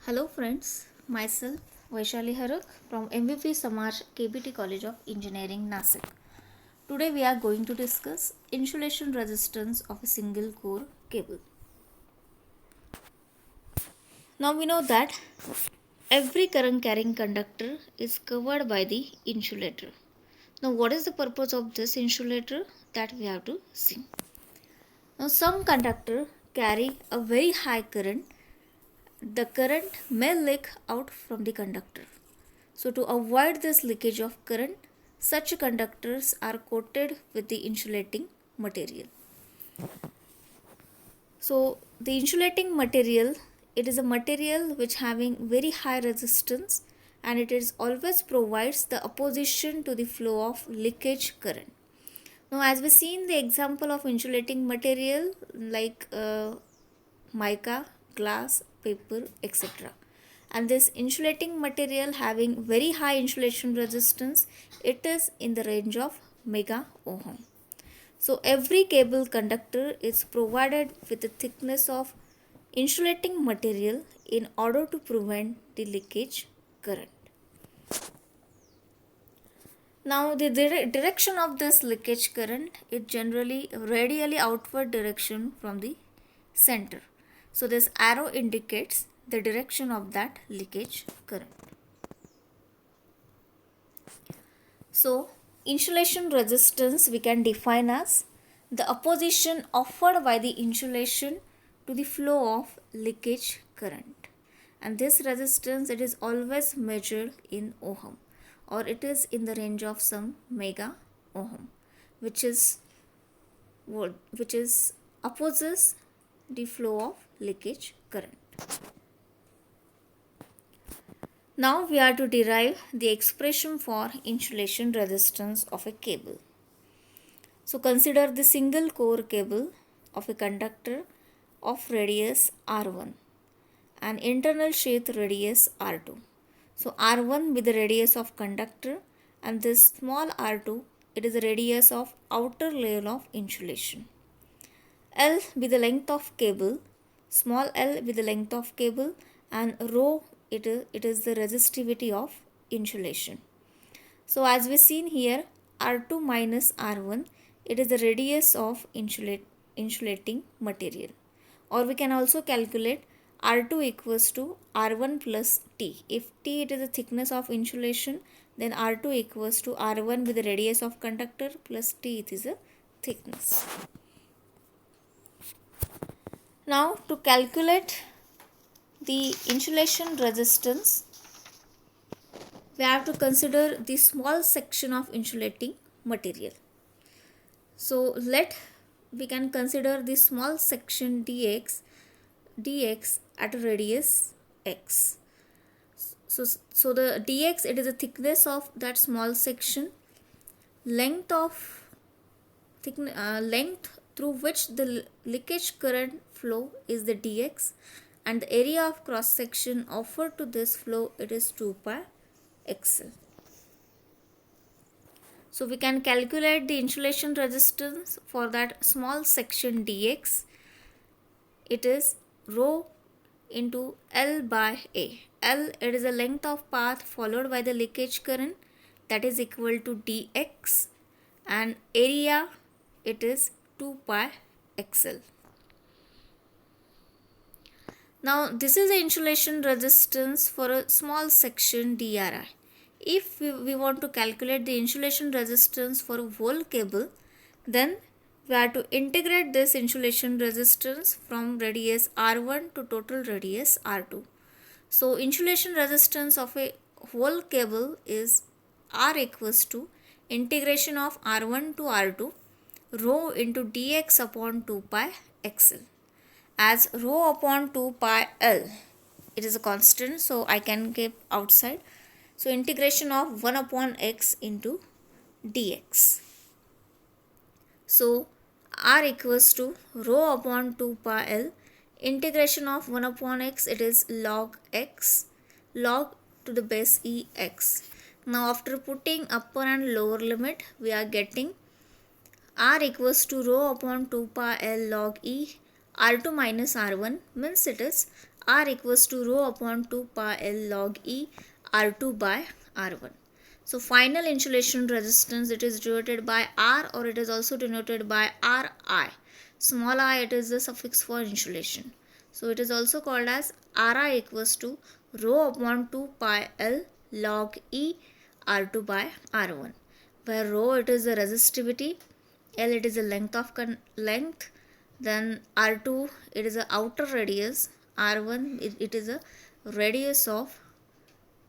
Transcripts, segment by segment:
Hello friends, myself Vaishali Haruk from MVP Samaj KBT College of Engineering Nasik. Today we are going to discuss insulation resistance of a single core cable. Now we know that every current carrying conductor is covered by the insulator. Now what is the purpose of this insulator that we have to see. Now some conductor carry a very high current. The current may leak out from the conductor. So to avoid this leakage of current, such conductors are coated with the insulating material. So the insulating material, it is a material which having very high resistance and it is always provides the opposition to the flow of leakage current. Now as we see in the example of insulating material like mica, glass, paper, etc. And this insulating material having very high insulation resistance, it is in the range of mega ohm. So every cable conductor is provided with a thickness of insulating material in order to prevent the leakage current. Now the direction of this leakage current is generally radially outward direction from the center. So this arrow indicates the direction of that leakage current. So insulation resistance we can define as the opposition offered by the insulation to the flow of leakage current. And this resistance, it is always measured in ohm, or it is in the range of some mega ohm, which is opposes the flow of leakage current. Now we are to derive the expression for insulation resistance of a cable. So consider the single core cable of a conductor of radius R1 and internal sheath radius R2. So R1 with the radius of conductor and this small R2, it is the radius of outer layer of insulation. L with the length of cable, small l with the length of cable, and rho it is the resistivity of insulation. So as we seen here, R2 minus R1, it is the radius of insulating material. Or we can also calculate R2 equals to R1 plus T. If T it is the thickness of insulation, then R2 equals to R1 with the radius of conductor plus T it is a thickness. Now to calculate the insulation resistance, we have to consider the small section of insulating material. So we can consider the small section dx at a radius x. So the dx, it is the thickness of that small section, length through which the leakage current flow is the dx, and the area of cross section offered to this flow, it is 2 pi xl. So we can calculate the insulation resistance for that small section dx. It is rho into L by A. L, it is the length of path followed by the leakage current, that is equal to dx, and area, it is 2 pi xl. Now this is the insulation resistance for a small section DRI. If we want to calculate the insulation resistance for a whole cable, then we have to integrate this insulation resistance from radius R1 to total radius R2. So insulation resistance of a whole cable is R equals to integration of R1 to R2 rho into dx upon 2 pi xl. As rho upon 2 pi L, it is a constant, so I can keep outside. So integration of 1 upon x into dx. So R equals to rho upon 2 pi L, integration of 1 upon x, it is log x, log to the base e x. Now after putting upper and lower limit, we are getting R equals to rho upon 2 pi L log e R2 minus R1, means it is R equals to rho upon 2 pi L log E R2 by R1. So final insulation resistance, it is denoted by R, or it is also denoted by Ri. Small I, it is the suffix for insulation. So it is also called as Ri equals to rho upon 2 pi L log E R2 by R1, where rho it is the resistivity, L it is the length of length, then R2 it is the outer radius, R1 it is a radius of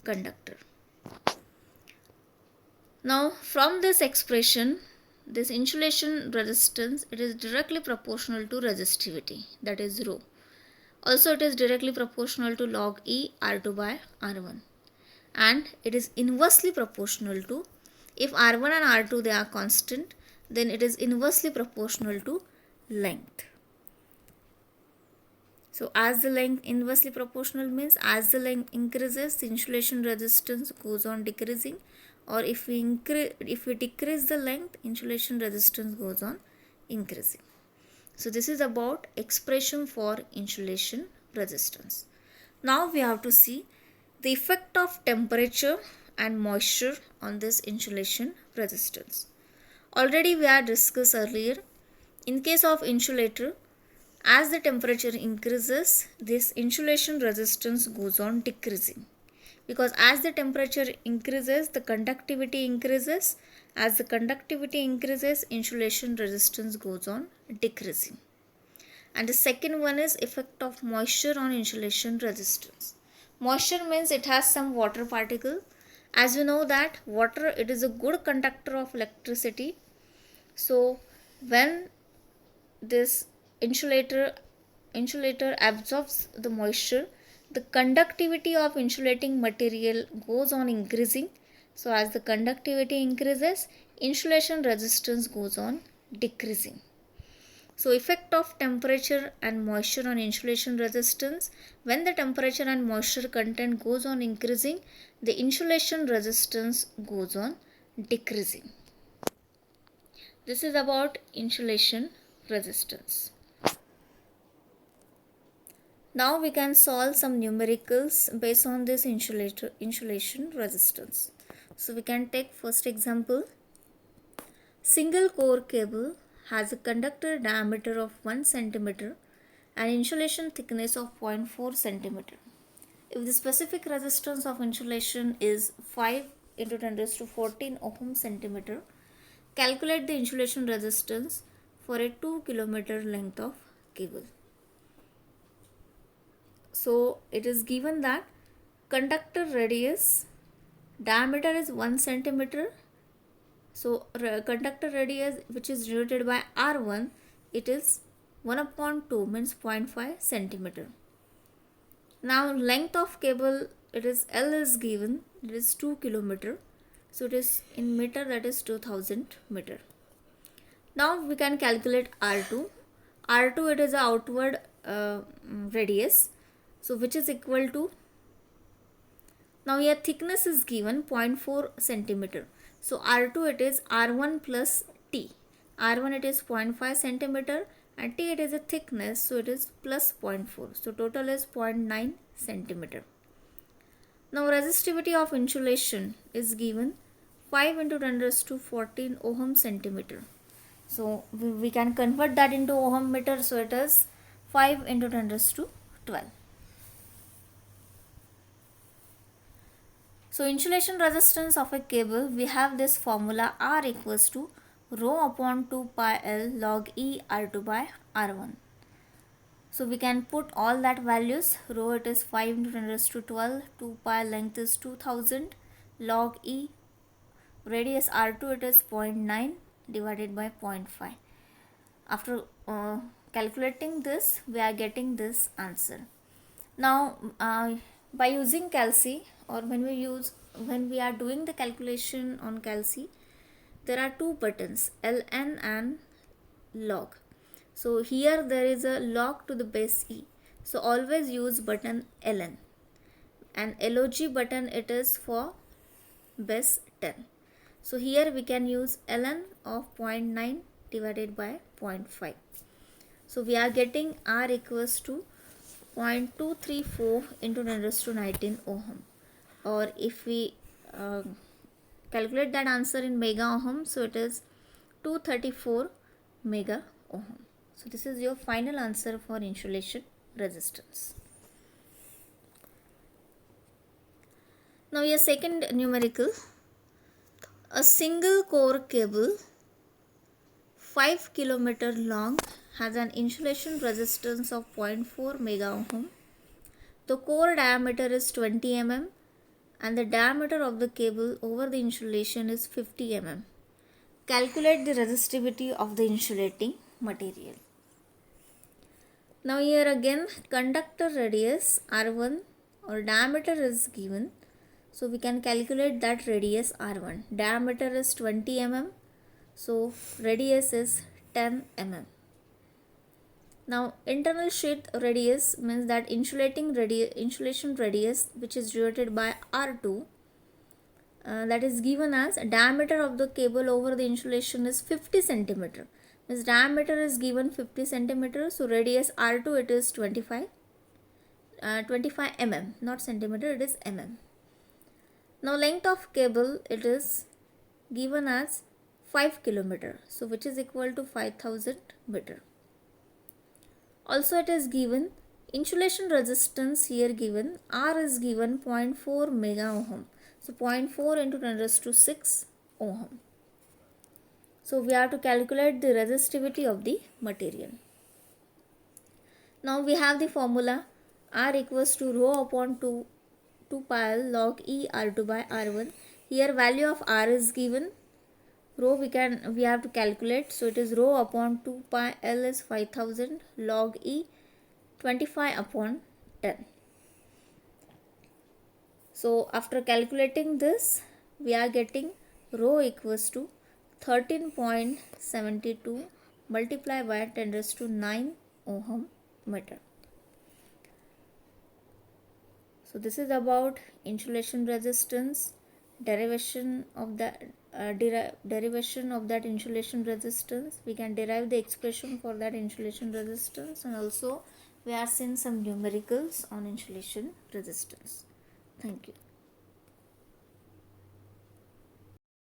conductor. Now from this expression, this insulation resistance, it is directly proportional to resistivity, that is rho. Also it is directly proportional to log E R2 by R1, and it is inversely proportional to, if R1 and R2 they are constant, then it is inversely proportional to length. So as the length inversely proportional means as the length increases, the insulation resistance goes on decreasing, or if we decrease the length, insulation resistance goes on increasing. So this is about expression for insulation resistance. Now we have to see the effect of temperature and moisture on this insulation resistance. Already we had discussed earlier, in case of insulator, as the temperature increases, this insulation resistance goes on decreasing, because as the temperature increases, the conductivity increases. As the conductivity increases, insulation resistance goes on decreasing. And the second one is effect of moisture on insulation resistance. Moisture means it has some water particle. As you know that water, it is a good conductor of electricity. So when this insulator absorbs the moisture, the conductivity of insulating material goes on increasing. So as the conductivity increases, insulation resistance goes on decreasing. So effect of temperature and moisture on insulation resistance, when the temperature and moisture content goes on increasing, the insulation resistance goes on decreasing. This is about insulation resistance. Now we can solve some numericals based on this insulation resistance. So we can take first example. Single core cable has a conductor diameter of 1 cm and insulation thickness of 0.4 cm. If the specific resistance of insulation is 5 into 10 raised to 14 ohm centimeter, calculate the insulation resistance for a 2 km length of cable. So it is given that conductor radius diameter is 1 centimeter. So conductor radius, which is denoted by R1, it is 1 upon 2 means 0.5 centimeter. Now length of cable, it is L is given, it is 2 km. So it is in meter, that is 2000 meter. Now we can calculate R2. R2 it is the outward radius. So which is equal to, now here thickness is given 0.4 centimeter. So R2 it is R1 plus T. R1 it is 0.5 centimeter and T it is a thickness, so it is plus 0.4. So total is 0.9 centimeter. Now resistivity of insulation is given 5 into 10 raised to 14 ohm centimeter. So we can convert that into ohm meter. So it is 5 into 10 raised to 12. So insulation resistance of a cable, we have this formula R equals to rho upon 2 pi L log E R2 by R1. So we can put all that values. Rho it is 5 into 10 raised to 12, 2 pi length is 2000, log E radius R2 it is 0.9 divided by 0.5. After calculating this, we are getting this answer. Now by using Calci, or when we are doing the calculation on Calci, there are two buttons, Ln and log. So here there is a log to the base E. So always use button Ln, and log button it is for base 10. So here we can use Ln of 0.9 divided by 0.5. So we are getting R equals to 0.234 into 10 raised to 19 ohm. Or if we calculate that answer in mega ohm, so it is 234 mega ohm. So this is your final answer for insulation resistance. Now your second numerical, a single core cable 5 km long has an insulation resistance of 0.4 mega ohm. The core diameter is 20 mm and the diameter of the cable over the insulation is 50 mm. Calculate the resistivity of the insulating material. Now here again conductor radius R1 or diameter is given. So we can calculate that radius R1. Diameter is 20 mm. So radius is 10 mm. Now internal sheath radius means that insulation radius which is denoted by R2, that is given as diameter of the cable over the insulation is 50 centimeter. Means diameter is given 50 centimeter, so radius R2 it is 25 mm, not centimeter, it is mm. Now length of cable it is given as 5 km, so which is equal to 5000 meter. Also it is given insulation resistance here given R is given 0.4 mega ohm. So 0.4 into 10 raised to 6 ohm. So we have to calculate the resistivity of the material. Now we have the formula R equals to rho upon 2 pi L log E R2 by R1. Here value of R is given. Rho we have to calculate. So it is rho upon 2 pi L is 5000 log E 25 upon 10. So after calculating this, we are getting rho equals to 13.72 multiplied by 10 raised to 9 ohm meter. So this is about insulation resistance, derivation of that insulation resistance. We can derive the expression for that insulation resistance, and also we are seeing some numericals on insulation resistance. Thank you.